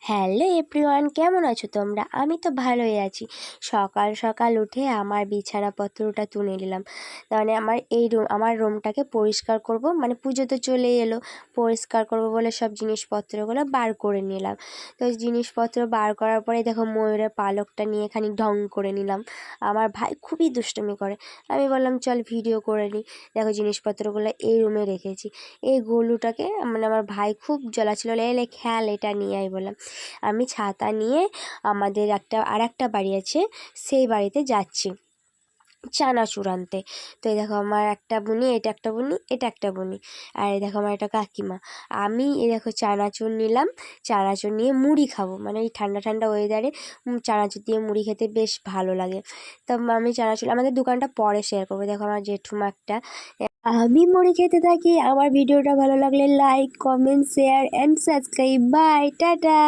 Hello everyone, কেমন আছো তোমরা? আমি তো ভালোই আছি। সকাল সকাল উঠে আমার বিছানাপত্রটা তুলে নিলাম। মানে আমার রুমটাকে পরিষ্কার করব, মানে পুজো তো চলেই এলো, পরিষ্কার করব বলে সব জিনিসপত্রগুলো বার করে নিলাম। তো জিনিসপত্র বার করার পরে দেখো ময়ূরের পালকটা নিয়ে খানিক ঢং করে নিলাম। আমার ভাই খুবই দুষ্টুমি করে, আমি বললাম চল ভিডিও করে নিই। দেখো জিনিসপত্রগুলো এই রুমে রেখেছি। এই গলুটাকে মানে আমার ভাই খুব জ্বলাচ্ছিল, এলে খেয়াল এটা নিয়ে আই বললাম। আমি ছাতা নিয়ে আমাদের আরেকটা বাড়ি আছে, সেই বাড়িতে যাচ্ছি চানাচুর আনতে। তো এই দেখো আমার একটা বুনি, এটা একটা বুনি, এটা একটা বুনি, আর এই দেখো আমার একটা কাকিমা। আমি এই দেখো চানাচুর নিলাম। চানাচুর নিয়ে মুড়ি খাবো, মানে এই ঠান্ডা ঠান্ডা ওয়েদারে চানাচুর দিয়ে মুড়ি খেতে বেশ ভালো লাগে। তো আমি চানাচুর, আমাদের দোকানটা পরে শেয়ার করবো। দেখো আমার জেঠুমা একটা, আমি মুড়ি খেতে থাকি। আমার ভিডিওটা ভালো লাগলে like, comment, share and subscribe. Bye, tata.